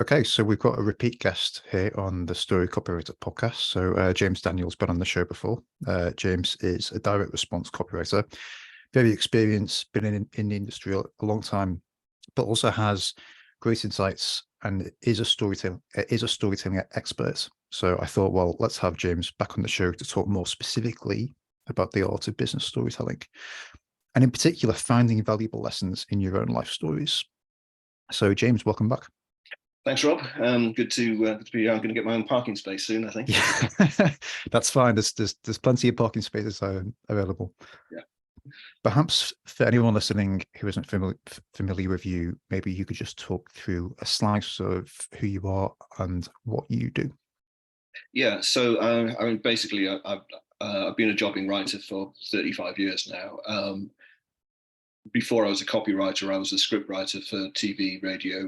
Okay, so we've got a repeat guest here on the Story Copywriter podcast. So James Daniel's been on the show before. James is a direct response copywriter, very experienced, been in the industry a long time, but also has great insights and is a storytelling expert. So I thought, well, let's have James back on the show to talk more specifically about the art of business storytelling, and in particular, finding valuable lessons in your own life stories. So James, welcome back. Thanks, Rob. Good to be. I'm going to get my own parking space soon, I think. Yeah, that's fine. There's plenty of parking spaces available. Yeah. Perhaps for anyone listening who isn't familiar with you, maybe you could just talk through a slice of who you are and what you do. Yeah. So I mean, basically, I've been a jobbing writer for 35 years now. Before I was a copywriter, I was a script writer for TV, radio,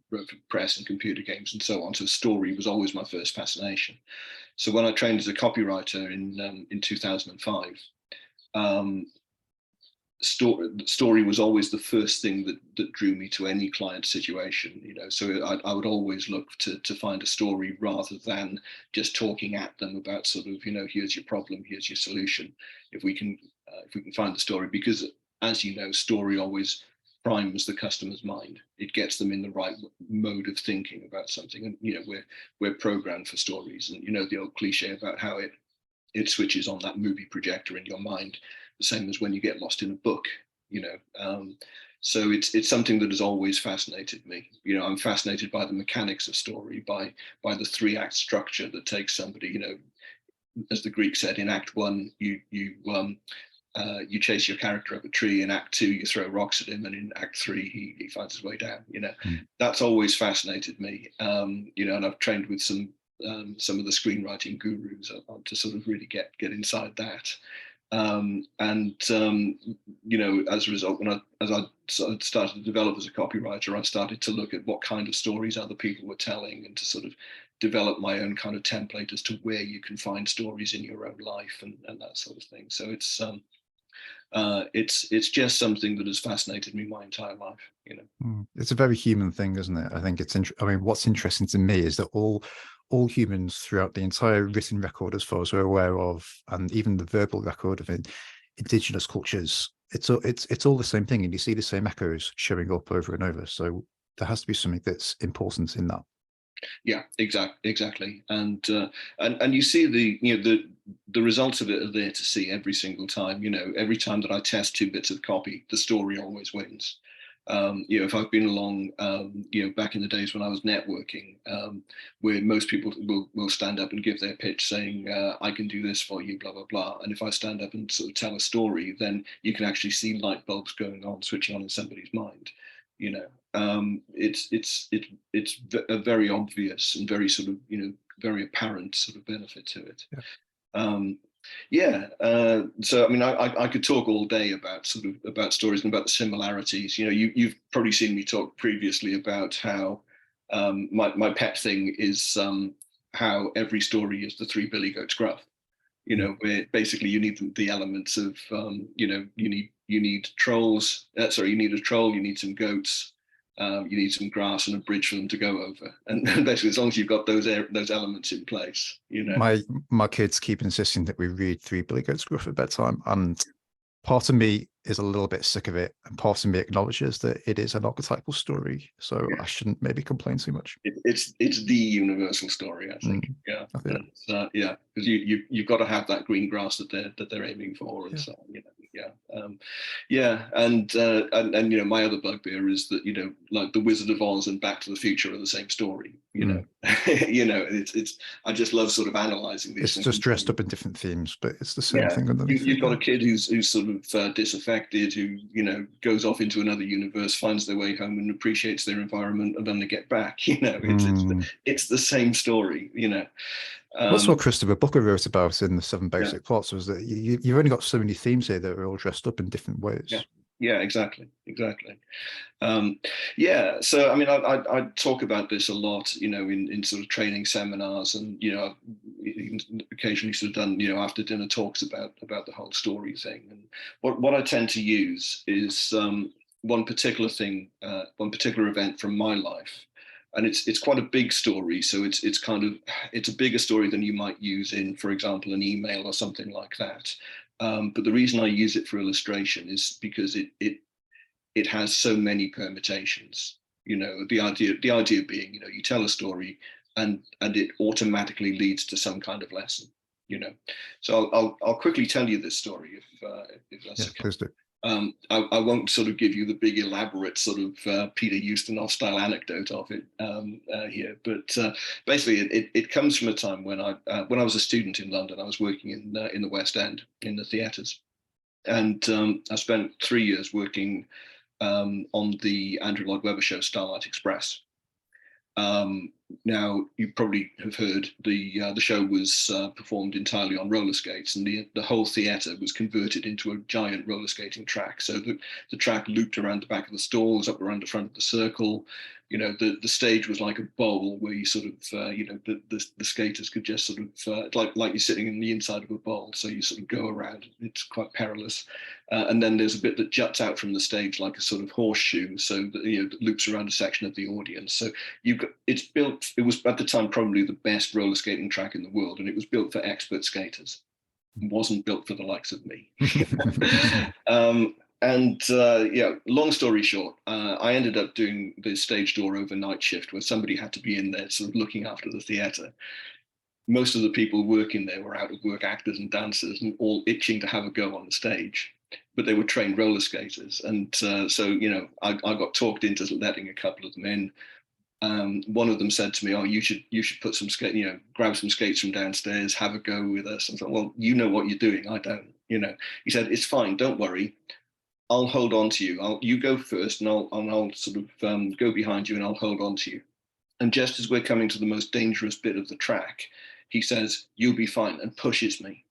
wrote for press and computer games and so on. So story was always my first fascination. So when I trained as a copywriter in 2005, story was always the first thing that drew me to any client situation, so I would always look to find a story rather than just talking at them about sort of, here's your problem, here's your solution. If we can find the story, because as you know, story always primes the customer's mind. It gets them in the right mode of thinking about something. And we're programmed for stories, and the old cliche about how it switches on that movie projector in your mind, the same as when you get lost in a book. So it's something that has always fascinated me. I'm fascinated by the mechanics of story, by the 3-act structure that takes somebody, as the Greek said, in Act 1, you chase your character up a tree. In Act 2, you throw rocks at him, and in Act 3, he finds his way down. That's always fascinated me. And I've trained with some of the screenwriting gurus to sort of really get inside that. As a result, as I started to develop as a copywriter, I started to look at what kind of stories other people were telling, and to sort of develop my own kind of template as to where you can find stories in your own life and that sort of thing. So it's just something that has fascinated me my entire life. It's a very human thing, isn't it? I think I mean, what's interesting to me is that all humans throughout the entire written record, as far as we're aware of, and even the verbal record of indigenous cultures, it's all the same thing, and you see the same echoes showing up over and over. So there has to be something that's important in that. Yeah, exactly. And you see the results of it are there to see every single time. Every time that I test 2 bits of copy, the story always wins. If I've been along, back in the days when I was networking, where most people will stand up and give their pitch saying, I can do this for you, blah, blah, blah. And if I stand up and sort of tell a story, then you can actually see light bulbs going on, switching on in somebody's mind. It's a very obvious and very sort of, very apparent sort of benefit to it. Yeah. So I mean, I could talk all day about stories and about the similarities. You've probably seen me talk previously about how my pet thing is how every story is the 3 billy goats gruff. Where basically you need the elements of you need trolls. You need a troll. You need some goats. You need some grass and a bridge for them to go over, and basically, as long as you've got those elements in place, My kids keep insisting that we read 3 Billy Goats Gruff at bedtime, and part of me is a little bit sick of it, and part of me acknowledges that it is an archetypal story, so I shouldn't maybe complain too much. It's the universal story, I think. Because you've got to have that green grass that they're aiming for, and so on. And my other bugbear is that like the Wizard of Oz and Back to the Future are the same story. It's I just love sort of analysing these things. It's just dressed up in different themes, but it's the same thing underneath. You've got a kid who's sort of disaffected, who goes off into another universe, finds their way home, and appreciates their environment, and then they get back. It's the same story. That's what Christopher Booker wrote about in the 7 Basic Plots, was that you've only got so many themes here that are all dressed up in different ways. Yeah, exactly. So I mean, I talk about this a lot, in sort of training seminars, and I've occasionally sort of done after dinner talks about the whole story thing. And what I tend to use is one particular thing, one particular event from my life and it's quite a big story. So it's a bigger story than you might use in, for example, an email or something like that. But the reason I use it for illustration is because it has so many permutations. The idea being, you tell a story and it automatically leads to some kind of lesson. So I'll quickly tell you this story if that's okay. Please do. I won't sort of give you the big elaborate sort of Peter Ustinov style anecdote of it here, but basically it comes from a time when I was a student in London. I was working in the West End in the theatres, and I spent 3 years working on the Andrew Lloyd Webber show Starlight Express. Now you probably have heard the show was performed entirely on roller skates, and the whole theatre was converted into a giant roller skating track. So the track looped around the back of the stalls, up around the front of the circle. The stage was like a bowl where you sort of the skaters could just sort of like you're sitting in the inside of a bowl, so you sort of go around. It's quite perilous, and then there's a bit that juts out from the stage like a sort of horseshoe, so that that loops around a section of the audience. So it was at the time probably the best roller skating track in the world, and it was built for expert skaters. It wasn't built for the likes of me. Long story short, I ended up doing the stage door overnight shift where somebody had to be in there sort of looking after the theatre. Most of the people working there were out of work actors and dancers and all itching to have a go on the stage, but they were trained roller skaters. And I got talked into letting a couple of them in. One of them said to me, "Oh, you should put some grab some skates from downstairs, have a go with us." I thought, "Well, you know what you're doing. I don't." He said, "It's fine. Don't worry. I'll hold on to you. You go first, and I'll sort of go behind you, and I'll hold on to you." And just as we're coming to the most dangerous bit of the track, he says, "You'll be fine," and pushes me.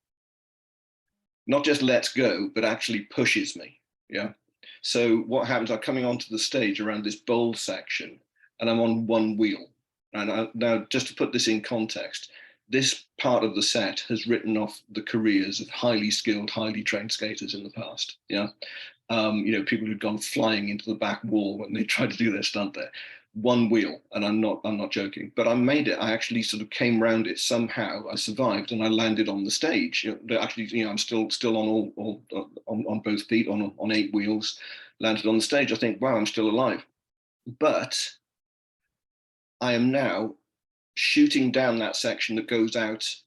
Not just lets go, but actually pushes me. Yeah. So what happens? I'm coming onto the stage around this bowl section, and I'm on one wheel. And now, just to put this in context, this part of the set has written off the careers of highly skilled, highly trained skaters in the past. Yeah. People who'd gone flying into the back wall when they tried to do their stunt there. One wheel, and I'm not joking, but I made it. I actually sort of came round it somehow. I survived, and I landed on the stage. I'm still on both feet on 8 wheels. Landed on the stage. I think, wow, I'm still alive. But I am now shooting down that section that goes out,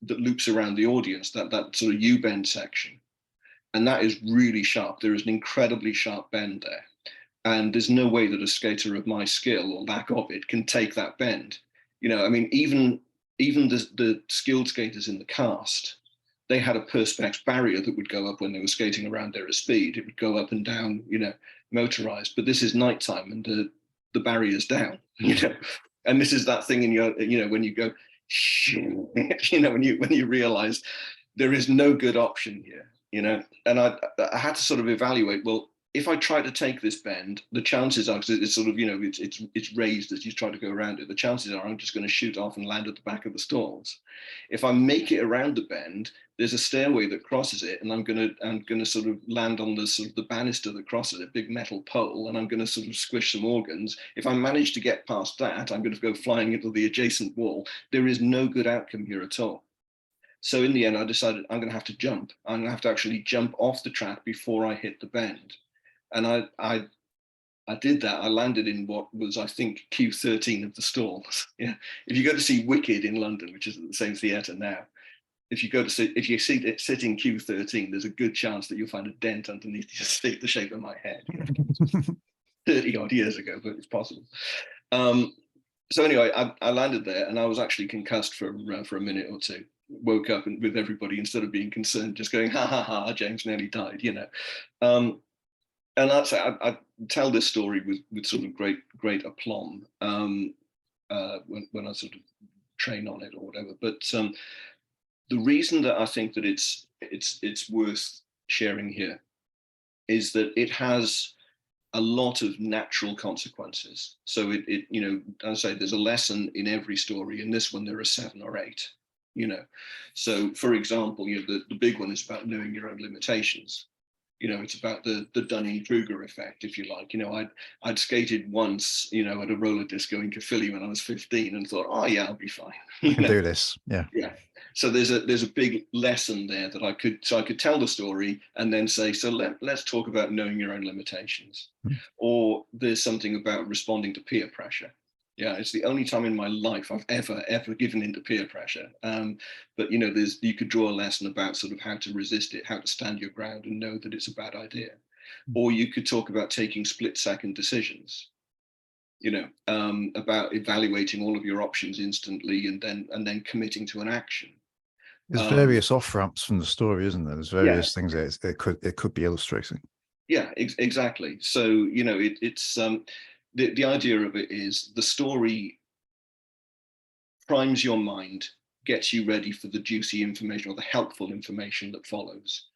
that loops around the audience. That sort of U-bend section. And that is really sharp. There is an incredibly sharp bend there. And there's no way that a skater of my skill or lack of it can take that bend. Even the skilled skaters in the cast, they had a perspex barrier that would go up when they were skating around there at speed. It would go up and down, motorized. But this is nighttime, and the barrier's down, And this is that thing in your, when you go, when you realize there is no good option here. And I had to sort of evaluate, well, if I try to take this bend, the chances are, because it's sort of, it's raised as you try to go around it, the chances are I'm just going to shoot off and land at the back of the stalls. If I make it around the bend, there's a stairway that crosses it, and I'm going to sort of land on the sort of the banister that crosses it, big metal pole, and I'm going to sort of squish some organs. If I manage to get past that, I'm going to go flying into the adjacent wall. There is no good outcome here at all. So in the end, I decided I'm going to have to jump. I'm going to have to actually jump off the track before I hit the bend. And I did that. I landed in what was, I think, Q13 of the stalls. Yeah. If you go to see Wicked in London, which is at the same theatre now, if you sit in Q13, there's a good chance that you'll find a dent underneath your seat the shape of my head. 30 odd years ago, but it's possible. So anyway, I landed there, and I was actually concussed for a minute or two. Woke up and with everybody, instead of being concerned, just going, ha ha ha, James nearly died, And that's I tell this story with sort of great aplomb when I sort of train on it or whatever. But the reason that I think that it's worth sharing here is that it has a lot of natural consequences. So it as I say, there's a lesson in every story. In this one, there are 7 or 8. So for example, the big one is about knowing your own limitations. You know, it's about the Dunning-Kruger effect, if you like. You know, I'd skated once, you know, at a roller disco in Caerphilly when I was 15 and thought, oh yeah, I'll be fine. I can do this. Yeah. Yeah. So there's a big lesson there that I could tell the story and then say, so let's talk about knowing your own limitations. Or there's something about responding to peer pressure. Yeah, it's the only time in my life I've ever given into peer pressure. But you know, you could draw a lesson about sort of how to resist it, how to stand your ground and know that it's a bad idea. Or you could talk about taking split-second decisions, you know, about evaluating all of your options instantly and then committing to an action. There's various off ramps from the story, isn't there? There's various things that it could be illustrating. Yeah, exactly. So you know, it's the idea of it is the story primes your mind, gets you ready for the juicy information or the helpful information that follows,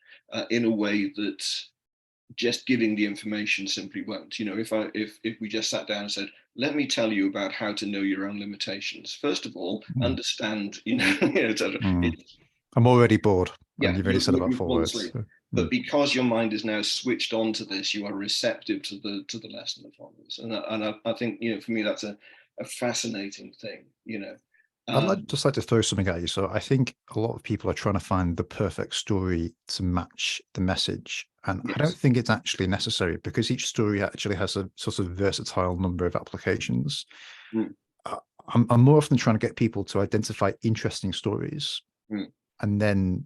in a way that just giving the information simply won't. You know, if we just sat down and said, let me tell you about how to know your own limitations. First of all, understand, you know, I'm already bored. Yeah, and you've already said about 4 words. So, but because your mind is now switched on to this, you are receptive to the lesson that follows. And I think, you know, for me, that's a fascinating thing, you know. I'd just like to throw something at you. So I think a lot of people are trying to find the perfect story to match the message. And I don't think it's actually necessary, because each story actually has a sort of versatile number of applications. I'm more often trying to get people to identify interesting stories and then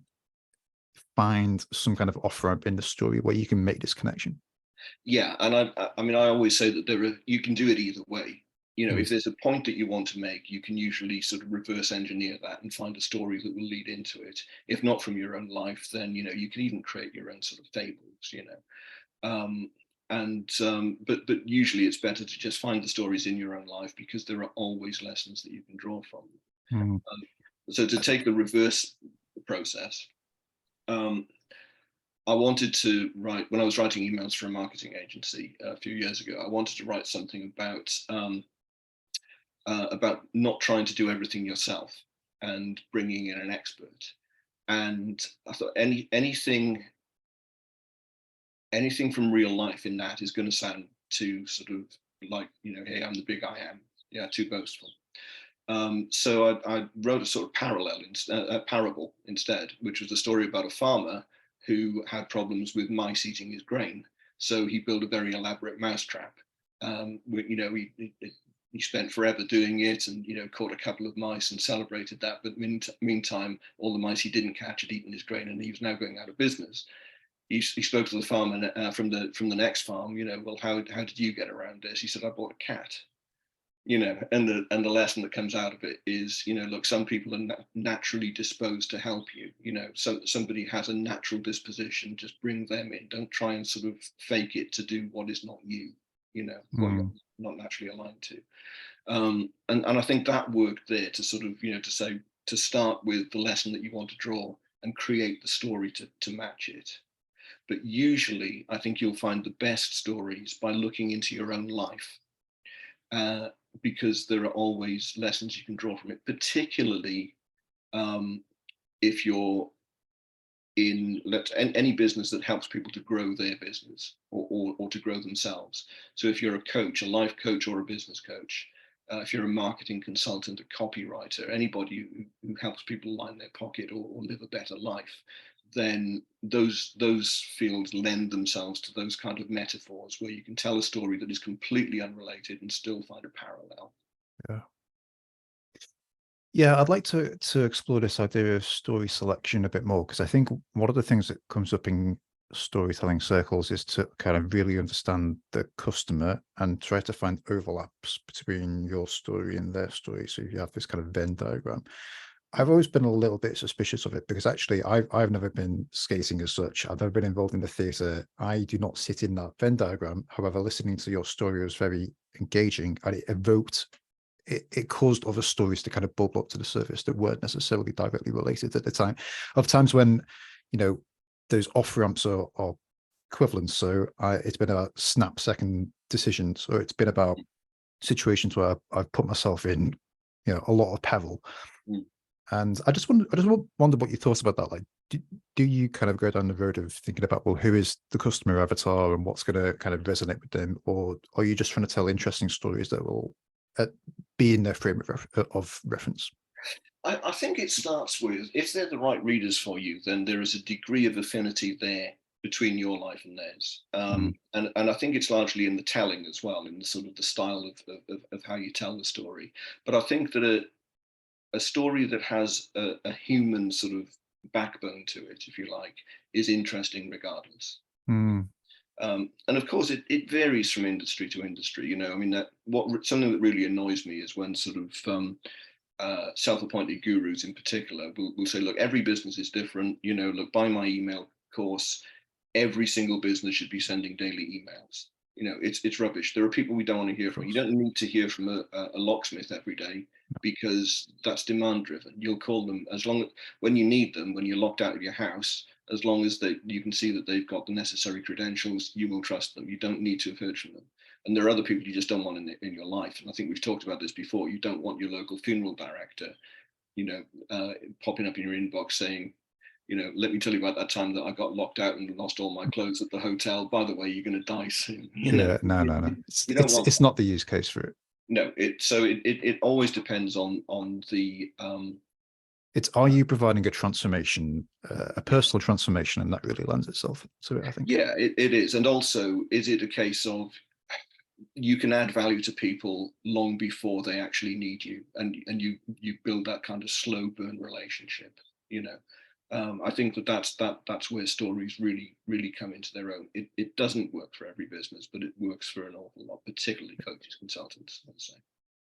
find some kind of off-ramp in the story where you can make this connection. Yeah, and I mean, I always say that you can do it either way. You know, if there's a point that you want to make, you can usually sort of reverse engineer that and find a story that will lead into it. If not from your own life, then, you know, you can even create your own sort of fables, you know. But usually it's better to just find the stories in your own life, because there are always lessons that you can draw from them. So to take the reverse process, I wanted to write, when I was writing emails for a marketing agency a few years ago, I wanted to write something about not trying to do everything yourself and bringing in an expert. And I thought anything from real life in that is going to sound too sort of like, you know, hey, I'm the big I am. Yeah, too boastful. So I wrote a sort of parable instead, which was a story about a farmer who had problems with mice eating his grain. So he built a very elaborate mousetrap. You know, he spent forever doing it, and, you know, caught a couple of mice and celebrated that. But meantime, all the mice he didn't catch had eaten his grain, and he was now going out of business. He spoke to the farmer from the next farm. You know, well, how did you get around this? He said, I bought a cat. You know, and the lesson that comes out of it is, you know, look, some people are naturally disposed to help you. You know, somebody has a natural disposition, just bring them in. Don't try and sort of fake it to do what is not you. You know, what you're not naturally aligned to. And I think that worked there to sort of, you know, to start with the lesson that you want to draw and create the story to match it. But usually, I think you'll find the best stories by looking into your own life. Because there are always lessons you can draw from it, particularly if you're in any business that helps people to grow their business or to grow themselves. So if you're a coach, a life coach or a business coach, if you're a marketing consultant, a copywriter, anybody who helps people line their pocket or live a better life, then those fields lend themselves to those kind of metaphors where you can tell a story that is completely unrelated and still find a parallel. Yeah, I'd like to explore this idea of story selection a bit more, because I think one of the things that comes up in storytelling circles is to kind of really understand the customer and try to find overlaps between your story and their story. So you have this kind of Venn diagram. I've always been a little bit suspicious of it, because actually I've never been skating as such. I've never been involved in the theatre. I do not sit in that Venn diagram. However, listening to your story was very engaging, and it evoked, it caused other stories to kind of bubble up to the surface that weren't necessarily directly related at the time. Of times when, you know, those off ramps are equivalent. So it's been about snap second decisions, or it's been about situations where I've put myself in, you know, a lot of peril. And I just wonder what you thought about that. Like, do you kind of go down the road of thinking about, well, who is the customer avatar and what's going to kind of resonate with them, or are you just trying to tell interesting stories that will be in their frame of reference? I think it starts with, if they're the right readers for you, then there is a degree of affinity there between your life and theirs. Mm. And I think it's largely in the telling as well, in the sort of the style of how you tell the story. But I think that a story that has a human sort of backbone to it, if you like, is interesting regardless. Mm. And of course, it varies from industry to industry. You know, I mean, something that really annoys me is when sort of self-appointed gurus in particular will say, look, every business is different. You know, look, buy my email course. Every single business should be sending daily emails. You know, it's rubbish. There are people we don't want to hear from. You don't need to hear from a locksmith every day, because that's demand driven. You'll call them as long as, when you need them, when you're locked out of your house, as long as you can see that they've got the necessary credentials, you will trust them. You don't need to have heard from them. And there are other people you just don't want in your life. And I think we've talked about this before. You don't want your local funeral director, you know, popping up in your inbox saying, you know, let me tell you about that time that I got locked out and lost all my clothes at the hotel. By the way, you're going to die soon. You know, Yeah, no. you don't want It's not the use case for it. no. It always depends on the It's, are you providing a transformation, a personal transformation, and that really lends itself to it, I think. yeah, it is. And also, is it a case of you can add value to people long before they actually need you, and you build that kind of slow burn relationship, you know. I think that's where stories really come into their own. It doesn't work for every business, but it works for an awful lot, particularly coaches, consultants, I'd say.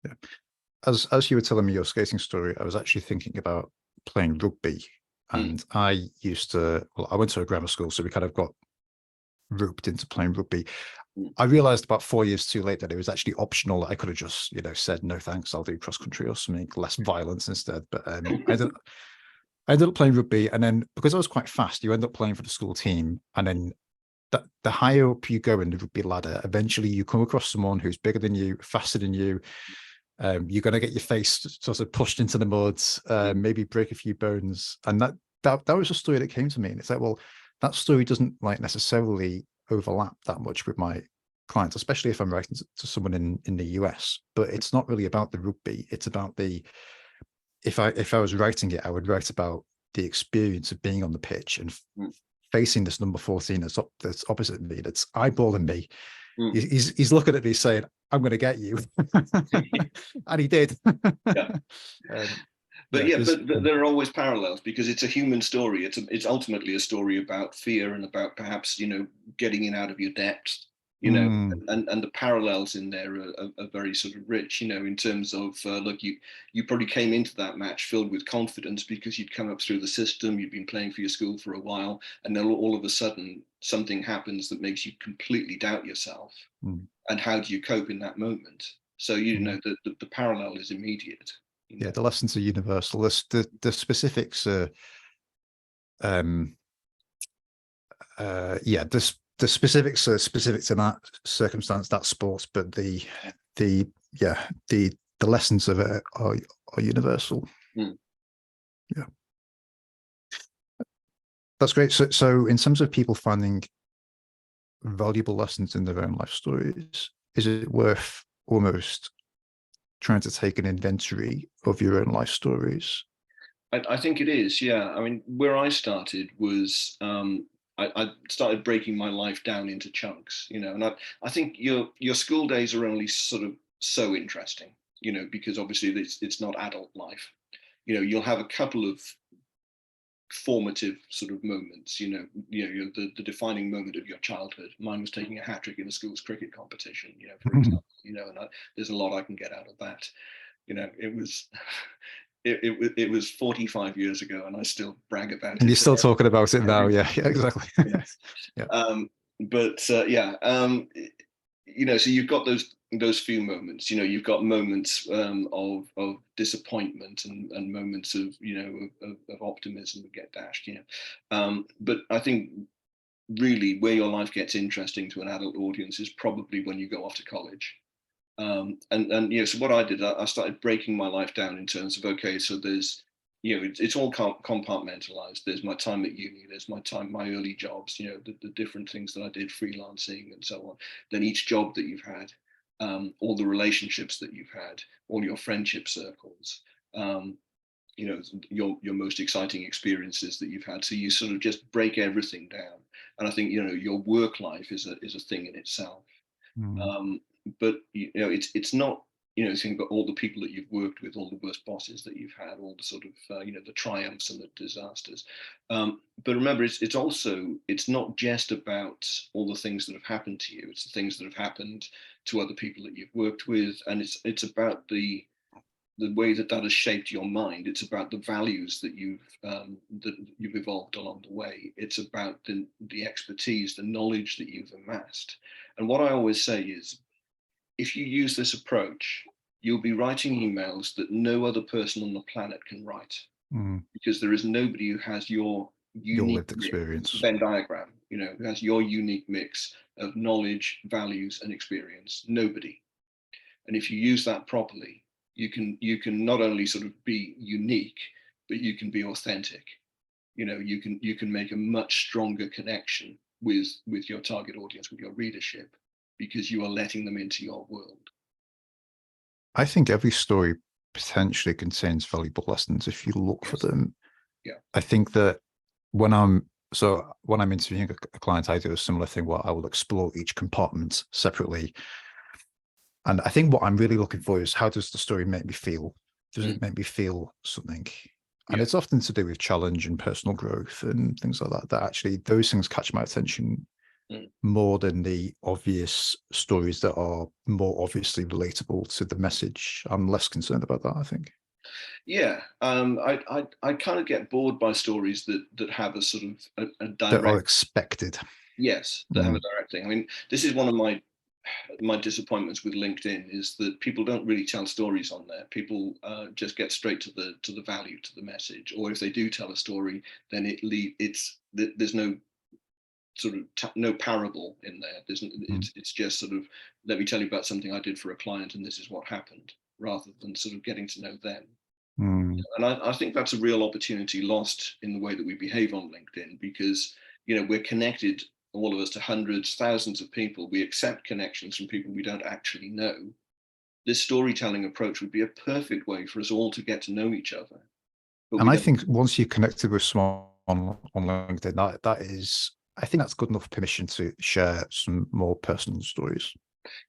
Yeah. As you were telling me your skating story, I was actually thinking about playing rugby. And I used to, well, I went to a grammar school, so we kind of got roped into playing rugby. I realized about 4 years too late that it was actually optional. I could have just, you know, said, no, thanks, I'll do cross country or something, less violence instead. But I ended up playing rugby. And then because I was quite fast, you end up playing for the school team. And then the higher up you go in the rugby ladder, eventually you come across someone who's bigger than you, faster than you. You're going to get your face sort of pushed into the mud, maybe break a few bones. And that was a story that came to me. And it's like, well, that story doesn't like necessarily overlap that much with my clients, especially if I'm writing to someone in the US. But it's not really about the rugby. It's about if I was writing it, I would write about the experience of being on the pitch and facing this number 14 that's opposite me, that's eyeballing me. He's looking at me saying, I'm going to get you. And he did. Yeah. But there are always parallels, because it's a human story. It's ultimately a story about fear and about perhaps, you know, getting in out of your depths, you know, and the parallels in there are very sort of rich, you know, in terms of, look, you probably came into that match filled with confidence because you'd come up through the system, you'd been playing for your school for a while, and then all of a sudden something happens that makes you completely doubt yourself. And how do you cope in that moment? So, you know, the parallel is immediate. You know? Yeah, the lessons are universal. The specifics are, the specifics are specific to that circumstance, that sport, but the lessons of it are universal. Yeah, that's great. So in terms of people finding valuable lessons in their own life stories, is it worth almost trying to take an inventory of your own life stories? I think it is, yeah. I mean, where I started was I started breaking my life down into chunks, you know, and I think your school days are only sort of so interesting, you know, because obviously it's not adult life. You know, you'll have a couple of formative sort of moments, you know, the defining moment of your childhood. Mine was taking a hat trick in a school's cricket competition, you know, for example, you know, and there's a lot I can get out of that. You know, it was it was 45 years ago, and I still brag about it. And you're still talking about it now. Yeah, exactly. You know, so you've got those few moments. You know, you've got moments of disappointment and moments of, you know, of optimism that get dashed. You know, but I think really where your life gets interesting to an adult audience is probably when you go off to college. And you know, so what I did, I started breaking my life down in terms of, okay, so there's it's all compartmentalized. There's my time at uni, there's my early jobs, the different things that I did, freelancing and so on. Then each job that you've had, all the relationships that you've had, all your friendship circles, um, your most exciting experiences that you've had. So you sort of just break everything down. And I think, your work life is a thing in itself. Mm. But it's not, think about all the people that you've worked with, all the worst bosses that you've had, all the sort of the triumphs and the disasters. But remember, it's not just about all the things that have happened to you. It's the things that have happened to other people that you've worked with, and it's about the way that has shaped your mind. It's about the values that you've evolved along the way. It's about the expertise, the knowledge that you've amassed. And what I always say is, if you use this approach, you'll be writing emails that no other person on the planet can write, because there is nobody who has your unique lived experience. Venn diagram, who has your unique mix of knowledge, values, and experience. Nobody. And if you use that properly, you can not only sort of be unique, but you can be authentic. You can make a much stronger connection with your target audience, with your readership, because you are letting them into your world. I think every story potentially contains valuable lessons if you look for them. Yeah. I think that when I'm interviewing a client, I do a similar thing where I will explore each compartment separately. And I think what I'm really looking for is, how does the story make me feel? Does it make me feel something? And it's often to do with challenge and personal growth and things like that, that actually those things catch my attention more than the obvious stories that are more obviously relatable to the message. I'm less concerned about that, I think. Yeah, I kind of get bored by stories that have a sort of a direct, that are expected. Yes, that have a direct thing. I mean, this is one of my disappointments with LinkedIn, is that people don't really tell stories on there. People just get straight to the value, to the message. Or if they do tell a story, then there's no sort of no parable in there. It's just sort of, let me tell you about something I did for a client and this is what happened, rather than sort of getting to know them. And I think that's a real opportunity lost in the way that we behave on LinkedIn, because we're connected, all of us, to hundreds, thousands of people. We accept connections from people we don't actually know. This storytelling approach would be a perfect way for us all to get to know each other. And I think once you've connected with someone on LinkedIn, that is, I think that's good enough permission to share some more personal stories.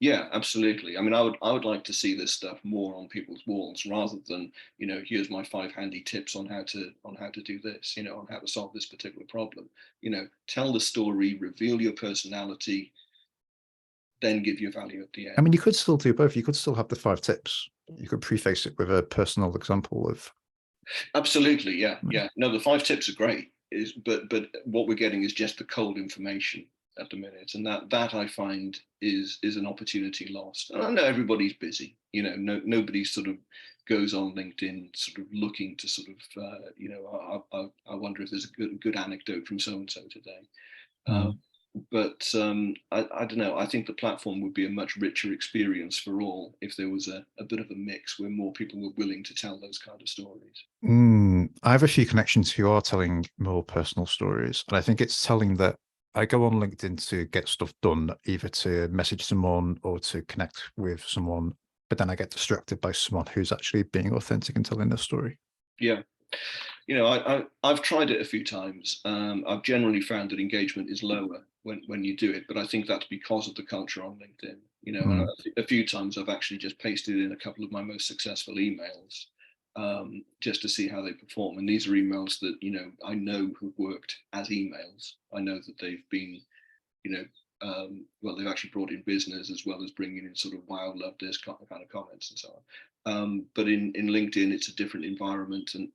Yeah, absolutely. I mean, I would like to see this stuff more on people's walls, rather than, here's my 5 handy tips on how to do this, on how to solve this particular problem. Tell the story, reveal your personality, then give your value at the end. I mean, you could still do both. You could still have the 5 tips. You could preface it with a personal example of. Absolutely, yeah, yeah. No, the 5 tips are great. But what we're getting is just the cold information at the minute, and that I find is an opportunity lost. And I know everybody's busy. Nobody sort of goes on LinkedIn sort of looking to sort of I wonder if there's a good anecdote from so and so today. But I don't know. I think the platform would be a much richer experience for all if there was a bit of a mix where more people were willing to tell those kind of stories. I have a few connections who are telling more personal stories, and I think it's telling that I go on LinkedIn to get stuff done, either to message someone or to connect with someone, but then I get distracted by someone who's actually being authentic and telling their story. Yeah. I've tried it a few times. I've generally found that engagement is lower when you do it, but I think that's because of the culture on LinkedIn. A few times I've actually just pasted in a couple of my most successful emails, just to see how they perform. And these are emails that I know have worked as emails. I know that they've been, they've actually brought in business as well as bringing in sort of wow, love this kind of comments and so on. But in LinkedIn, it's a different environment, and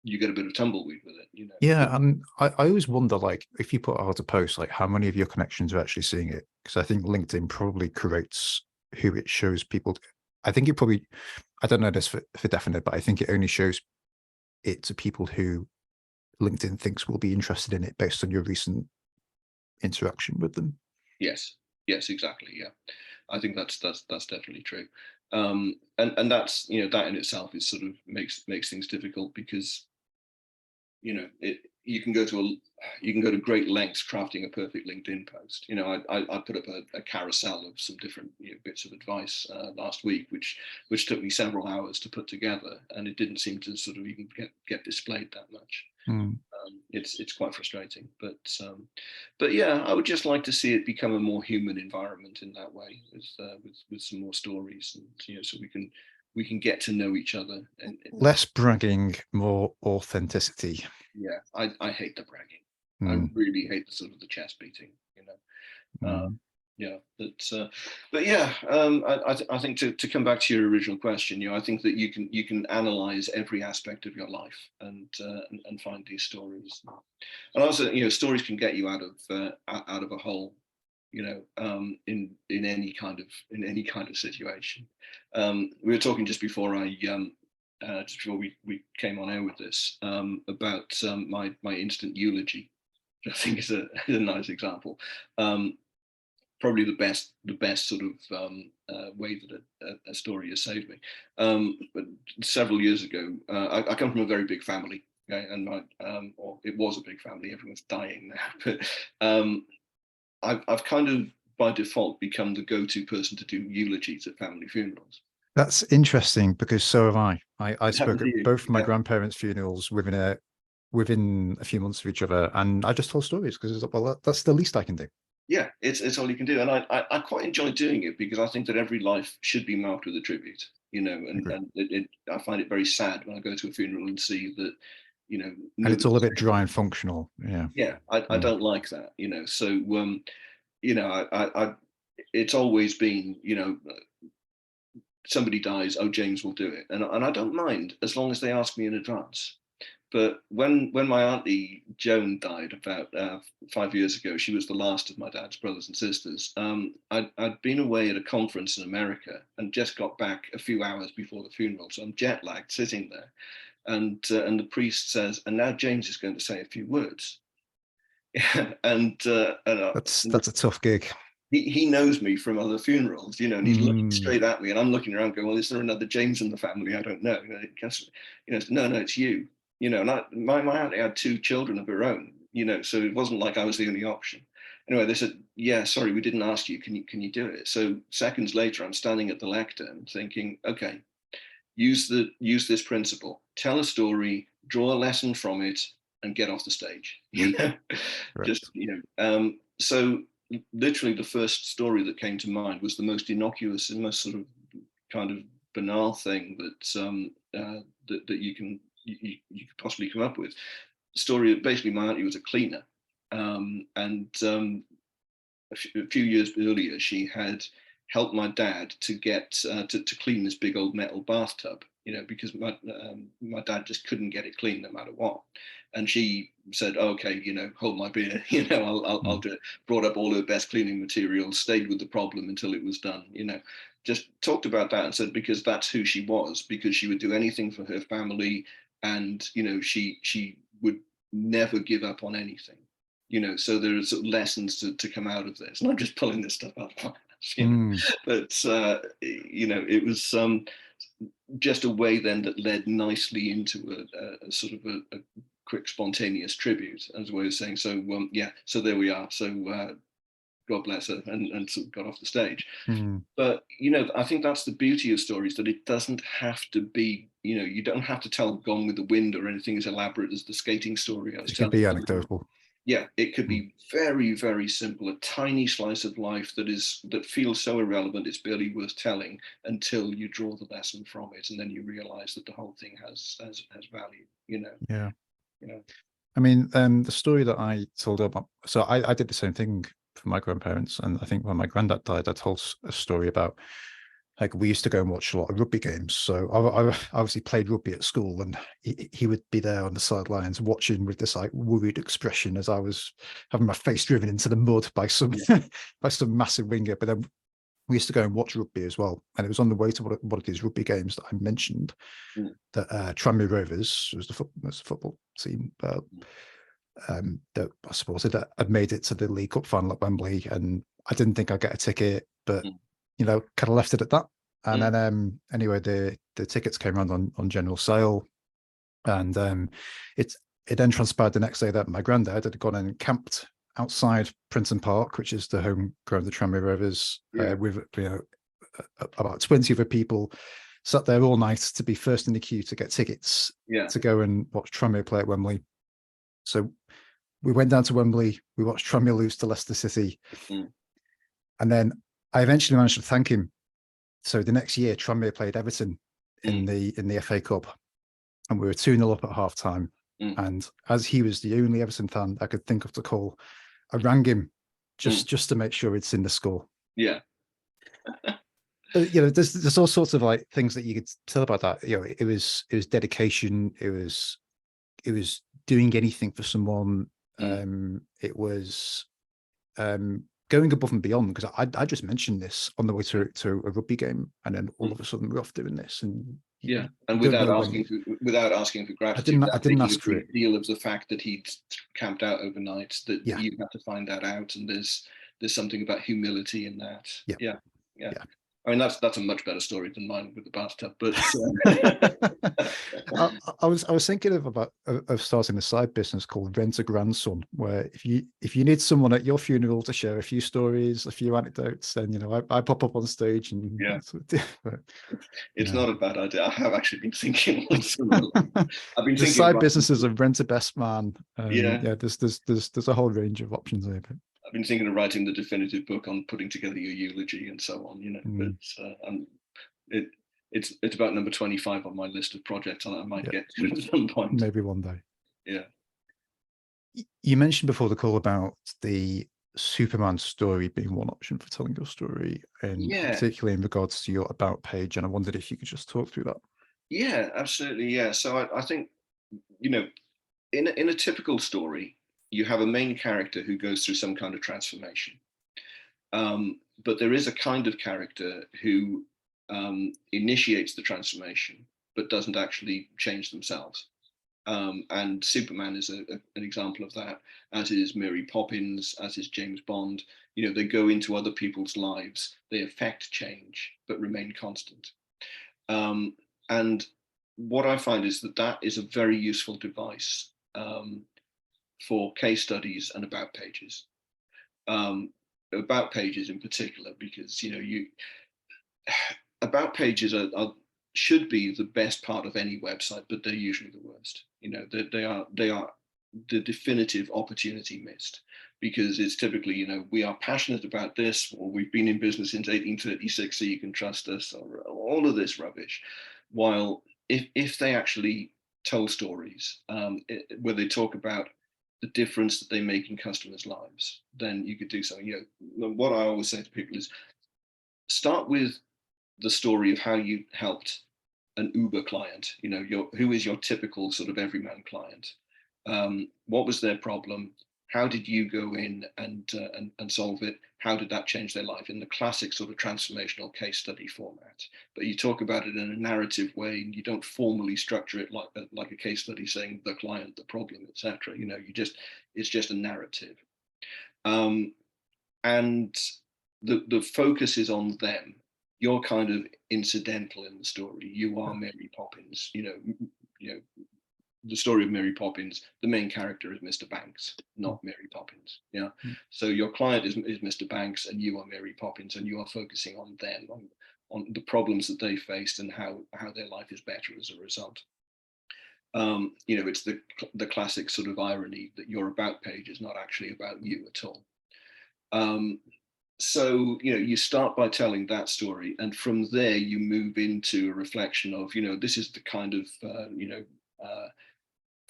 you get a bit of tumbleweed with it. Yeah, and I always wonder, like, if you put out a post, like, how many of your connections are actually seeing it? Because I think LinkedIn probably curates who it shows people. I think it probably, I don't know this for definite, but I think it only shows it to people who LinkedIn thinks will be interested in it based on your recent interaction with them. Yes, exactly. Yeah, I think that's definitely true. And that's, that in itself is sort of makes things difficult, because you can go to great lengths crafting a perfect LinkedIn post. I put up a carousel of some different bits of advice last week, which took me several hours to put together, and it didn't seem to sort of even get displayed that much. It's quite frustrating, but yeah, I would just like to see it become a more human environment in that way, with some more stories, and so we can get to know each other. And less bragging, more authenticity. Yeah, I hate the bragging. I really hate the sort of the chest beating. Yeah, but yeah, I think to come back to your original question, I think that you can analyze every aspect of your life and find these stories, and also stories can get you out of a hole, in any kind of situation. We were talking just before we came on air with this, about my instant eulogy, which I think is a nice example. Probably the best sort of way that a story has saved me. But several years ago, I come from a very big family, okay, and or it was a big family. Everyone's dying now, but I've kind of by default become the go-to person to do eulogies at family funerals. That's interesting, because so have I. I spoke at both my Yeah. grandparents' funerals within a few months of each other, and I just told stories because well, that's the least I can do. Yeah, it's all you can do, and I quite enjoy doing it, because I think that every life should be marked with a tribute, and I find it very sad when I go to a funeral and see that, And it's all a bit dry and functional. Yeah, I don't like that, so it's always been, somebody dies, oh, James will do it, and I don't mind as long as they ask me in advance. But when my auntie Joan died about 5 years ago, she was the last of my dad's brothers and sisters. I'd been away at a conference in America and just got back a few hours before the funeral, so I'm jet lagged, sitting there, and the priest says, "And now James is going to say a few words." and That's a tough gig. He knows me from other funerals, and he's looking straight at me, and I'm looking around going, "Well, is there another James in the family? I don't know." No, it's you. And my auntie had 2 children of her own, so it wasn't like I was the only option. Anyway, they said, "Yeah, sorry, we didn't ask you. Can you do it?" So seconds later, I'm standing at the lectern thinking, okay, use this principle, tell a story, draw a lesson from it, and get off the stage. Just so literally the first story that came to mind was the most innocuous and most sort of kind of banal thing that that you could possibly come up with. The story, basically, my auntie was a cleaner, and a few years earlier, she had helped my dad to get to clean this big old metal bathtub, because my dad just couldn't get it clean no matter what. And she said, "Okay, hold my beer, I'll do it." Brought up all her best cleaning materials, stayed with the problem until it was done, just talked about that and said, because that's who she was, because she would do anything for her family, and she would never give up on anything. So there are sort of lessons to come out of this, and I'm just pulling this stuff out of my ass, but it was just a way then that led nicely into a sort of a quick spontaneous tribute, as a way of saying, so so there we are, so God bless her, and sort of got off the stage. But I think that's the beauty of stories, that it doesn't have to be, you don't have to tell Gone with the Wind or anything as elaborate as the skating story I was telling. It could be anecdotal. Yeah, it could be very, very simple, a tiny slice of life that feels so irrelevant it's barely worth telling, until you draw the lesson from it, and then you realize that the whole thing has value. Yeah. I mean, the story that I told about, so I did the same thing for my grandparents, and I think when my granddad died, I told a story about, like, we used to go and watch a lot of rugby games. So I obviously played rugby at school, and he would be there on the sidelines watching with this like worried expression as I was having my face driven into the mud by some by some massive winger. But then we used to go and watch rugby as well, and it was on the way to one of these rugby games that I mentioned that Tranmere Rovers was the football team that I supported, that had made it to the League Cup final at Wembley, and I didn't think I'd get a ticket, but kind of left it at that. And then anyway, the tickets came around on general sale, and it then transpired the next day that my granddad had gone and camped outside Princeton Park, which is the home ground of the Tranmere Rovers, with about 20 other people sat there all night to be first in the queue to get tickets to go and watch Tranmere play at Wembley. So we went down to Wembley, we watched Tranmere lose to Leicester City, and then I eventually managed to thank him. So the next year, Tranmere played Everton in the FA Cup, and we were 2-0 up at half time. And as he was the only Everton fan I could think of to call, I rang him just to make sure he'd seen the score. Yeah. You know, there's all sorts of like things that you could tell about that. You know, it was dedication. It was doing anything for someone. It was going above and beyond, because I just mentioned this on the way to a rugby game, and then all of a sudden we're off doing this, and and without asking for gratitude. I didn't ask for it. Deal of the fact that he'd camped out overnight, that you have to find that out, and there's something about humility in that. Yeah. I mean, that's a much better story than mine with the bathtub. But I was thinking of starting a side business called Rent a Grandson, where if you need someone at your funeral to share a few stories, a few anecdotes, then, you know, I pop up on stage and it's not a bad idea. I have actually been thinking. I've been thinking side businesses of Rent a Best Man. There's a whole range of options there. But I've been thinking of writing the definitive book on putting together your eulogy and so on, you know. But it's about number 25 on my list of projects, and I might get to it at some point. Maybe one day. Yeah. You mentioned before the call about the Superman story being one option for telling your story, and particularly in regards to your about page. And I wondered if you could just talk through that. Yeah, absolutely. Yeah. So I think, you know, in a typical story, you have a main character who goes through some kind of transformation. But there is a kind of character who initiates the transformation, but doesn't actually change themselves. And Superman is an example of that, as is Mary Poppins, as is James Bond. You know, they go into other people's lives, they affect change, but remain constant. And what I find is that is a very useful device for case studies and about pages. About pages in particular, because, you know, about pages should be the best part of any website, but they're usually the worst. You know, they are the definitive opportunity missed, because it's typically, you know, we are passionate about this, or we've been in business since 1836, so you can trust us, or all of this rubbish. While if they actually told stories where they talk about the difference that they make in customers' lives, then you could do something. You know, what I always say to people is, start with the story of how you helped an Uber client. You know, who is your typical sort of everyman client? What was their problem? How did you go in and solve it? How did that change their life, in the classic sort of transformational case study format? But you talk about it in a narrative way, and you don't formally structure it like a case study saying the client, the problem, etc. You know, it's just a narrative, and the focus is on them. You're kind of incidental in the story. You are Mary Poppins. You know. The story of Mary Poppins, the main character is Mr. Banks, not Mary Poppins. Yeah. So your client is Mr. Banks, and you are Mary Poppins, and you are focusing on them, on the problems that they faced, and how their life is better as a result. You know, it's the classic sort of irony that your about page is not actually about you at all. So, you know, you start by telling that story, and from there you move into a reflection of, you know, this is the kind of,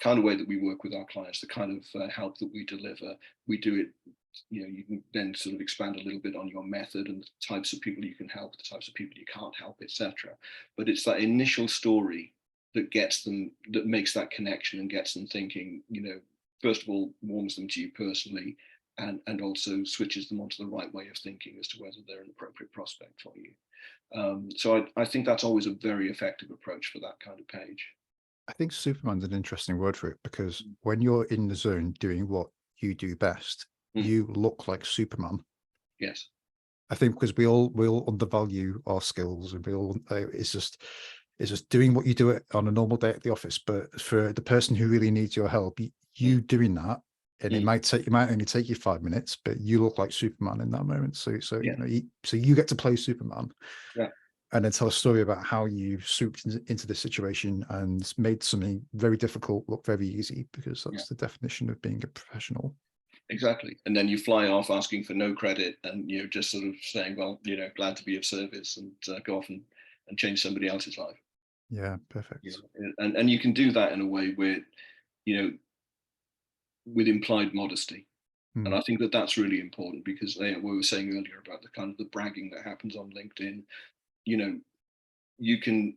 kind of way that we work with our clients, the kind of help that we deliver. We do it, you know, you can then sort of expand a little bit on your method and the types of people you can help, the types of people you can't help, etc. But it's that initial story that gets them, that makes that connection and gets them thinking, you know, first of all, warms them to you personally, and also switches them onto the right way of thinking as to whether they're an appropriate prospect for you. So I think that's always a very effective approach for that kind of page. I think Superman's an interesting word for it, because when you're in the zone doing what you do best, you look like Superman. Yes. I think because we all undervalue our skills, and we all it's just doing what you do it on a normal day at the office. But for the person who really needs your help, you doing that, and it might only take you 5 minutes, but you look like Superman in that moment. So Yeah, so you get to play Superman, yeah, and then tell a story about how you swooped into this situation and made something very difficult look very easy, because yeah. that's the definition of being a professional. Exactly. And then you fly off asking for no credit, and just sort of saying, well, glad to be of service, and go off and change somebody else's life. Yeah, perfect. And you can do that in a way where, you know, with implied modesty. And Hmm. I think that that's really important, because we were saying earlier about the kind of the bragging that happens on LinkedIn. You know, you can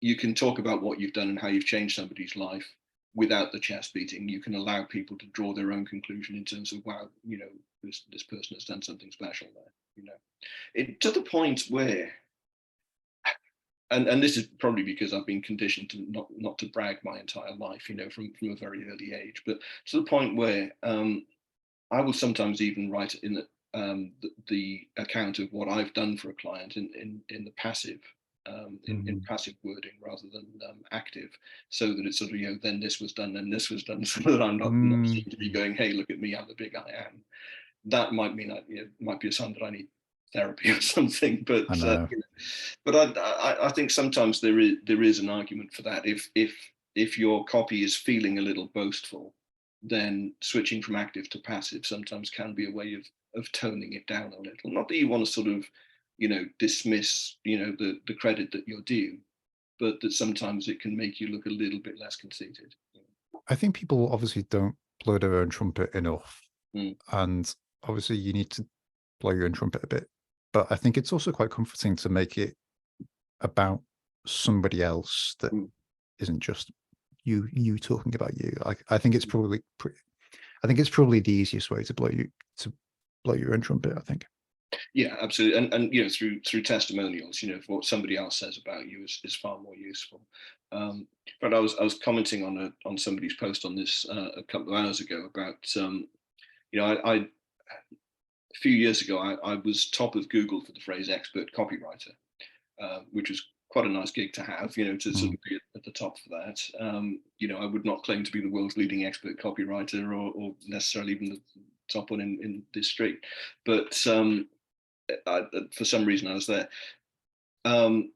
you can talk about what you've done and how you've changed somebody's life without the chest beating. You can allow people to draw their own conclusion in terms of, wow, this person has done something special there. To the point where, and this is probably because I've been conditioned to not to brag my entire life, from a very early age, but to the point where I will sometimes even write in the account of what I've done for a client in the passive, in Mm. passive wording rather than active, so that it's sort of, then this was done, then this was done, so that I'm not Mm. seen to be going, hey, look at me, I'm the big I am. That might mean that, might be a sign that I need therapy or something. But I know. but I think sometimes there is an argument for that. If your copy is feeling a little boastful, then switching from active to passive sometimes can be a way of toning it down a little. Not that you want to sort of, dismiss, the credit that you're due, but that sometimes it can make you look a little bit less conceited. I think people obviously don't blow their own trumpet enough, Mm, and obviously you need to blow your own trumpet a bit. But I think it's also quite comforting to make it about somebody else that mm, isn't just you talking about you. I think it's mm. probably I think it's probably the easiest way to blow your own trumpet, I think. Yeah, absolutely. And through testimonials, what somebody else says about you is far more useful. But I was commenting on somebody's post on this a couple of hours ago about, I a few years ago I was top of Google for the phrase expert copywriter, which was quite a nice gig to have, to sort Mm. of be at the top for that. I would not claim to be the world's leading expert copywriter, or necessarily even the top one in this street, but for some reason I was there. Um,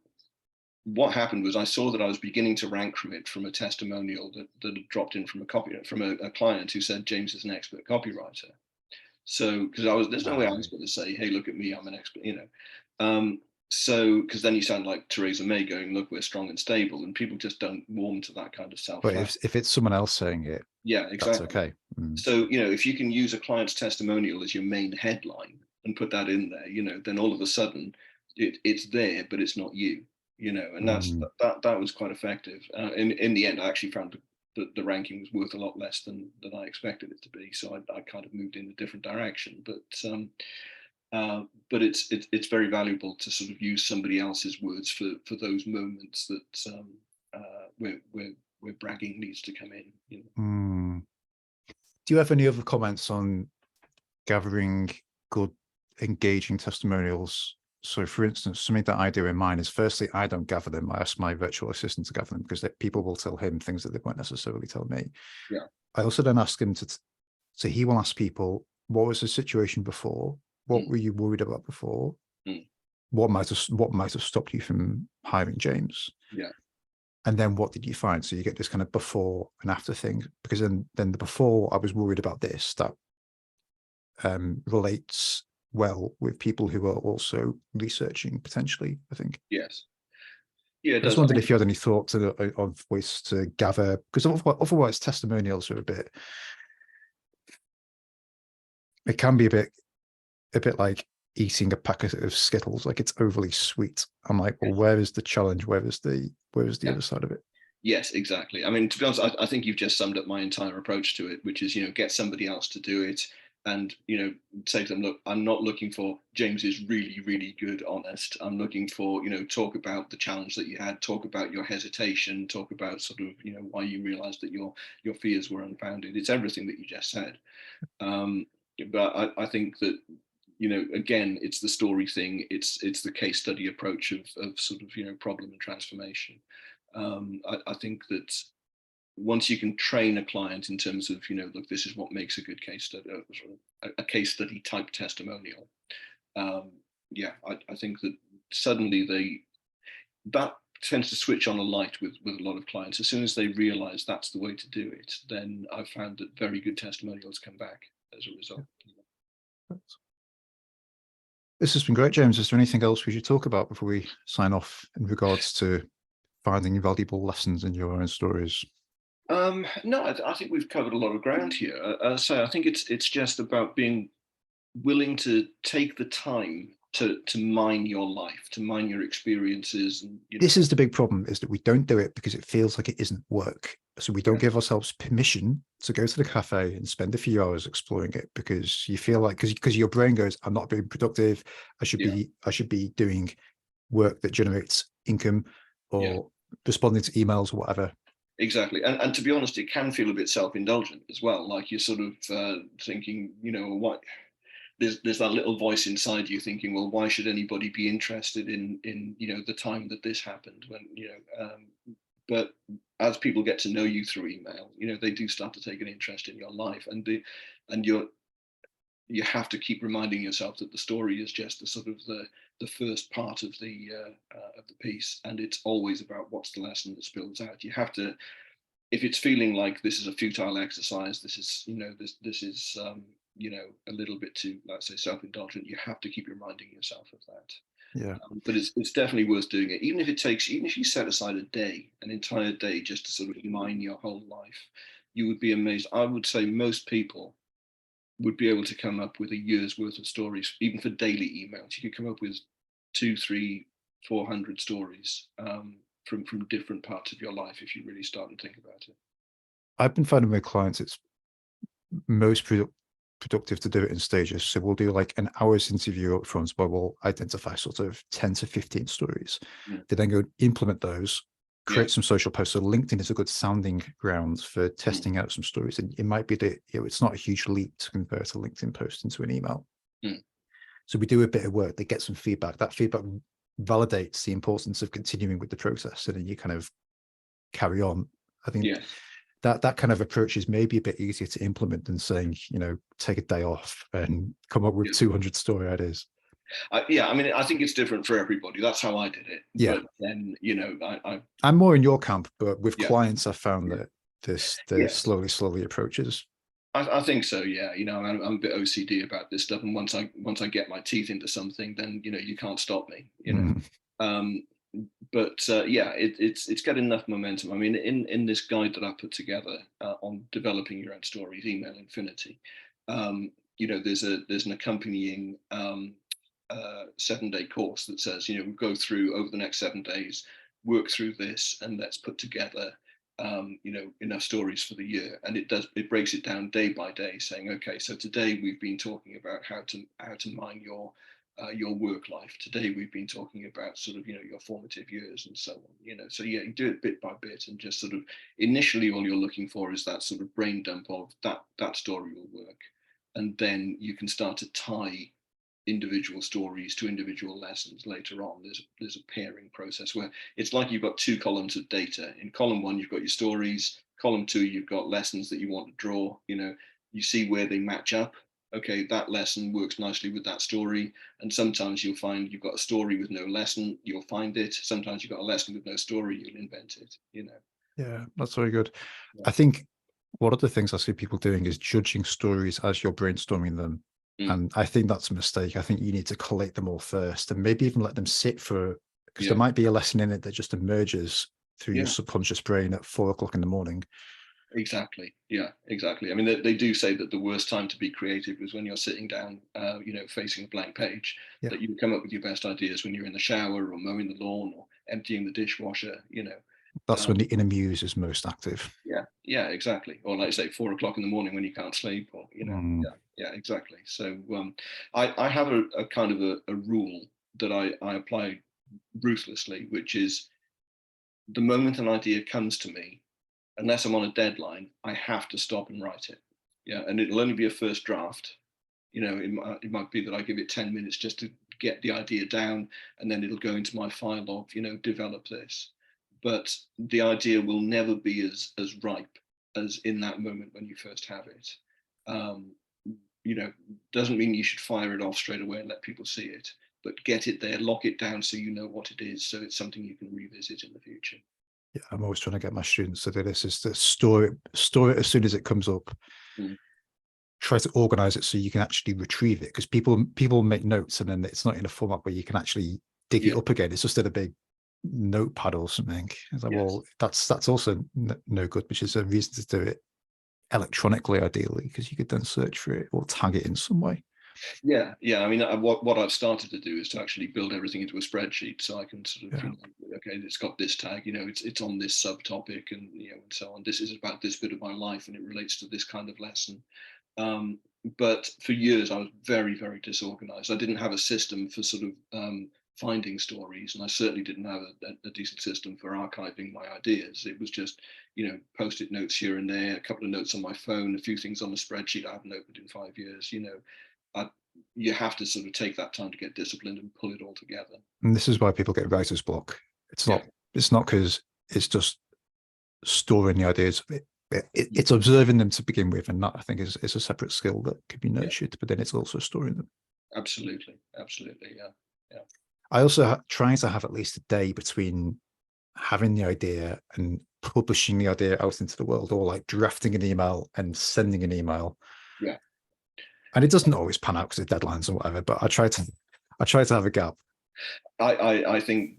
what happened was I saw that I was beginning to rank from a testimonial that had dropped in from a client who said James is an expert copywriter. So because there's no way I was Right. going to say, hey, look at me, I'm an expert, so because then you sound like Theresa May going, look, we're strong and stable, and people just don't warm to that kind of self But flat. if it's someone else saying it, Yeah, that's exactly. okay. Mm. So, if you can use a client's testimonial as your main headline and put that in there, then all of a sudden it's there, but it's not you, and Mm. that was quite effective. In the end, I actually found the ranking was worth a lot less than I expected it to be. So I kind of moved in a different direction. But it's very valuable to sort of use somebody else's words for those moments that where bragging needs to come in. Mm. Do you have any other comments on gathering good, engaging testimonials? So, for instance, something that I do in mine is, firstly, I don't gather them. I ask my virtual assistant to gather them, because people will tell him things that they won't necessarily tell me. Yeah. I also then ask him so he will ask people, what was the situation before? What Mm, were you worried about before? mm, What might have stopped you from hiring James? yeah. And then what did you find? So you get this kind of before and after thing, because then the before, I was worried about this, that relates well with people who are also researching potentially, I think. Yes. Yeah, it I just does. I wondered mean, if you had any thoughts of ways to gather, because otherwise testimonials are it can be a bit like eating a packet of Skittles, like it's overly sweet. I'm like, well, where is the challenge? Where is the yeah. other side of it? Yes, exactly. I mean, to be honest, I think you've just summed up my entire approach to it, which is, get somebody else to do it, and, say to them, look, I'm not looking for James is really, really good, honest. I'm looking for, talk about the challenge that you had, talk about your hesitation, talk about sort of, why you realized that your fears were unfounded. It's everything that you just said. Um, but I think that you know, again, it's the story thing. It's the case study approach of sort of, you know, problem and transformation. I think that once you can train a client in terms of, you know, look, this is what makes a good case study, a case study type testimonial. Yeah, I think that suddenly that tends to switch on a light with a lot of clients. As soon as they realize that's the way to do it, then I've found that very good testimonials come back as a result. This has been great, James. Is there anything else we should talk about before we sign off in regards to finding valuable lessons in your own stories? No, I think we've covered a lot of ground here. So I think it's just about being willing to take the time to mine your life, to mine your experiences, and you know. This is the big problem, is that we don't do it because it feels like it isn't work. So we don't give ourselves permission to go to the cafe and spend a few hours exploring it, because you feel like, because your brain goes, I'm not being productive. I should be doing work that generates income, or responding to emails or whatever. Exactly. And to be honest, it can feel a bit self-indulgent as well. Like you're sort of thinking, you know, what there's that little voice inside you thinking, well, why should anybody be interested in you know, the time that this happened, when, you know, but as people get to know you through email, you know, they do start to take an interest in your life, and you have to keep reminding yourself that the story is just the sort of the first part of the piece, and it's always about what's the lesson that spills out. You have to, if it's feeling like this is a futile exercise, this is, you know, this is you know, a little bit too, let's say, self-indulgent, you have to keep reminding yourself of that. Yeah. But it's definitely worth doing it, even if you set aside a day, an entire day, just to sort of mine your whole life. You would be amazed. I would say most people would be able to come up with a year's worth of stories, even for daily emails. You could come up with 200, 300, 400 stories from different parts of your life if you really start and think about it. I've been finding with clients, it's most productive to do it in stages. So we'll do like an hour's interview up front, but we'll identify sort of 10 to 15 stories. They then go implement those, create some social posts. So LinkedIn is a good sounding ground for testing out some stories. And it might be that, you know, it's not a huge leap to convert a LinkedIn post into an email. So we do a bit of work, they get some feedback. That feedback validates the importance of continuing with the process, and then you kind of carry on. I think that kind of approach is maybe a bit easier to implement than saying, you know, take a day off and come up with 200 story ideas. Yeah, I mean, I think it's different for everybody. That's how I did it. Yeah. But then, you know, I'm more in your camp, but with clients, I found that there's slowly approaches. I think so. Yeah. You know, I'm a bit OCD about this stuff. And once I get my teeth into something, then, you know, you can't stop me, you know. But yeah, it's got enough momentum. I mean, in this guide that I put together on developing your own stories, Email Infinity, you know, there's an accompanying 7-day course that says, you know, we'll go through over the next 7 days, work through this, and let's put together you know, enough stories for the year. And it breaks it down day by day, saying, okay, so today we've been talking about how to mine your work life. Today we've been talking about sort of, you know, your formative years and so on, you know. So yeah, you do it bit by bit, and just sort of initially all you're looking for is that sort of brain dump of that story will work, and then you can start to tie individual stories to individual lessons later on. There's a pairing process where it's like you've got 2 columns of data. In column 1 you've got your stories, column 2 you've got lessons that you want to draw. You know, you see where they match up. Okay, that lesson works nicely with that story. And sometimes you'll find you've got a story with no lesson, you'll find it. Sometimes you've got a lesson with no story, you'll invent it, you know. Yeah, that's very good. I think one of the things I see people doing is judging stories as you're brainstorming them. And I think that's a mistake. I think you need to collate them all first, and maybe even let them sit for, because there might be a lesson in it that just emerges through your subconscious brain at 4 o'clock in the morning. Exactly. Yeah, exactly. I mean, they do say that the worst time to be creative is when you're sitting down, you know, facing a blank page, that you come up with your best ideas when you're in the shower or mowing the lawn or emptying the dishwasher, you know. That's when the inner muse is most active. Yeah, exactly. Or like I say, 4 o'clock in the morning when you can't sleep, or, you know, yeah, exactly. So I have a kind of a rule that I apply ruthlessly, which is the moment an idea comes to me, unless I'm on a deadline, I have to stop and write it. Yeah, and it'll only be a first draft. You know, it might be that I give it 10 minutes just to get the idea down, and then it'll go into my file of, you know, develop this. But the idea will never be as ripe as in that moment when you first have it. Um, you know, doesn't mean you should fire it off straight away and let people see it, but get it there, lock it down so you know what it is, so it's something you can revisit in the future. Yeah, I'm always trying to get my students to do this, is to store it as soon as it comes up. Mm. Try to organize it so you can actually retrieve it, because people make notes and then it's not in a format where you can actually dig it up again. It's just in a big notepad or something. It's like, Yes. well, that's also no good, which is a reason to do it electronically, ideally, because you could then search for it or tag it in some way. Yeah, I mean, what I've started to do is to actually build everything into a spreadsheet, so I can sort of, you know, okay, it's got this tag, you know, it's on this subtopic, and you know, and so on. This is about this bit of my life, and it relates to this kind of lesson. But for years, I was very, very disorganized. I didn't have a system for sort of finding stories, and I certainly didn't have a decent system for archiving my ideas. It was just, you know, post-it notes here and there, a couple of notes on my phone, a few things on a spreadsheet I haven't opened in 5 years. You know, you have to sort of take that time to get disciplined and pull it all together. And this is why people get writer's block. It's not because it's just storing the ideas. It's observing them to begin with, and that, I think, is a separate skill that could be nurtured, but then it's also storing them. Absolutely, yeah. I also try to have at least a day between having the idea and publishing the idea out into the world, or like drafting an email and sending an email. Yeah. And it doesn't always pan out because of deadlines or whatever, but I try to have a gap. I think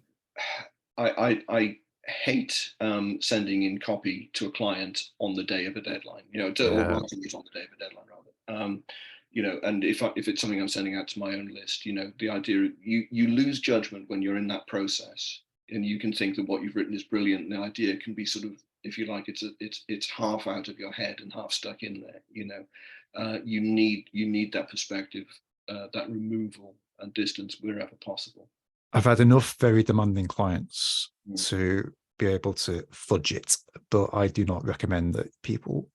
I hate sending in copy to a client on the day of a deadline, you know, or writing it on the day of a deadline rather. You know, and if it's something I'm sending out to my own list, you know, the idea, you lose judgment when you're in that process, and you can think that what you've written is brilliant. And the idea can be sort of, if you like, it's half out of your head and half stuck in there. You know, you need that perspective, that removal and distance wherever possible. I've had enough very demanding clients to be able to fudge it, but I do not recommend that people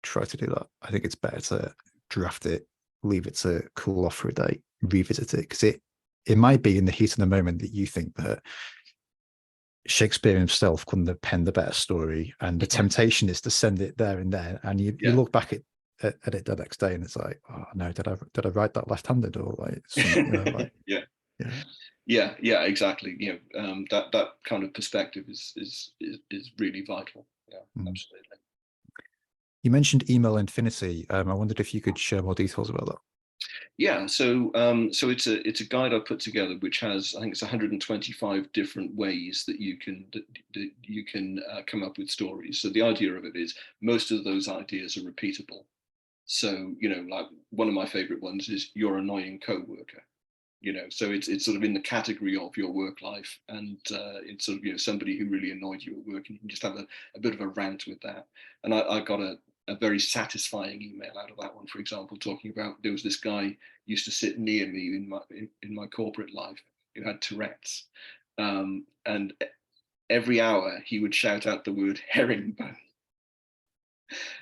try to do that. I think it's better to draft it, leave it to cool off for a day, revisit it, because it might be in the heat of the moment that you think that Shakespeare himself couldn't have penned a better story, and the temptation is to send it there and then, and you look back at it the next day and it's like, oh no, did I write that left-handed, or like, you know, like yeah, exactly. You know, that kind of perspective is really vital. Yeah, absolutely. You mentioned email infinity. I wondered if you could share more details about that. Yeah, so it's a guide I put together, which has, I think it's 125 different ways that you can come up with stories. So the idea of it is most of those ideas are repeatable. So, you know, like one of my favorite ones is your annoying coworker. You know, so it's sort of in the category of your work life, and it's sort of, you know, somebody who really annoyed you at work, and you can just have a bit of a rant with that. And I got a very satisfying email out of that one, for example, talking about, there was this guy used to sit near me in my corporate life who had Tourette's, and every hour he would shout out the word herringbone.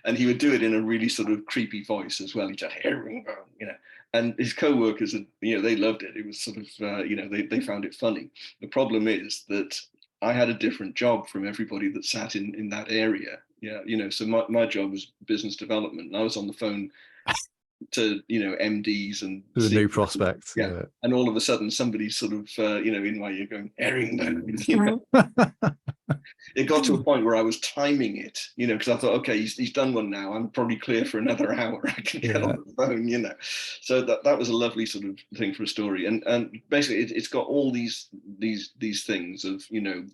And he would do it in a really sort of creepy voice as well. He'd just herringbone, you know. And his co-workers, you know, they loved it. It was sort of, you know, they found it funny. The problem is that I had a different job from everybody that sat in that area. Yeah, you know, so my job was business development, and I was on the phone to, you know, MDs and the new prospect. Yeah. And all of a sudden somebody's sort of, you know, in my ear going herringbone. You know? It got to a point where I was timing it, you know, because I thought, okay, he's done one now. I'm probably clear for another hour. I can get on the phone, you know. So that was a lovely sort of thing for a story, and basically it's got all these things of, you know,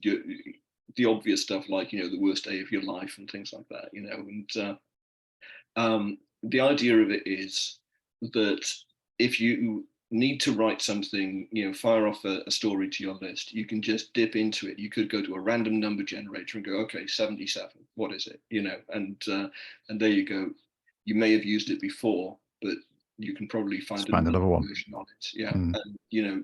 the obvious stuff, like, you know, the worst day of your life and things like that, you know. And the idea of it is that if you need to write something, you know, fire off a story to your list, you can just dip into it. You could go to a random number generator and go, okay, 77, what is it, you know, and there you go. You may have used it before, but you can probably find another one version on it. Yeah. And, you know,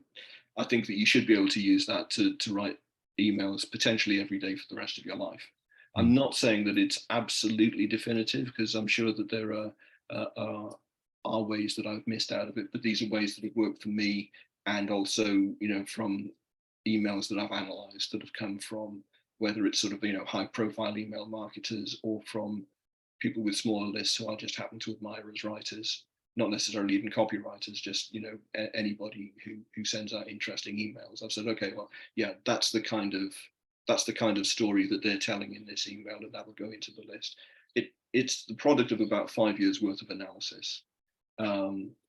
I think that you should be able to use that to write emails potentially every day for the rest of your life. I'm not saying that it's absolutely definitive, because I'm sure that there are are ways that I've missed out of it, but these are ways that have worked for me, and also, from emails that I've analysed that have come from, whether it's sort of high-profile email marketers or from people with smaller lists who I just happen to admire as writers, not necessarily even copywriters, just anybody who sends out interesting emails. I've said, okay, well, yeah, that's the kind of story that they're telling in this email, and that will go into the list. It's the product of about 5 years worth of analysis.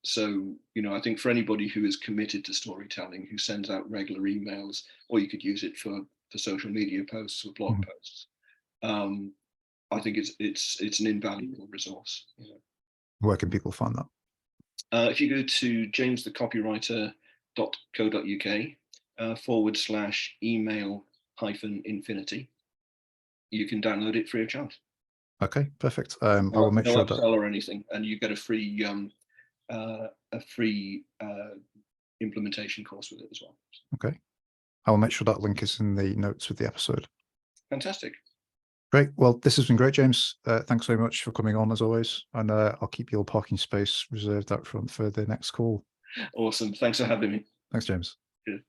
So, I think for anybody who is committed to storytelling, who sends out regular emails, or you could use it for social media posts or blog posts, I think it's an invaluable resource. Where can people find that? If you go to jamesthecopywriter.co.uk /email-infinity, you can download it free of charge. Okay, perfect. I will make sure that upsell or anything, and you get a free implementation course with it as well. Okay, I will make sure that link is in the notes with the episode. Fantastic. Great. Well, this has been great, James. Thanks so much for coming on as always, and I'll keep your parking space reserved out front for the next call. Awesome. Thanks for having me. Thanks, James. Good.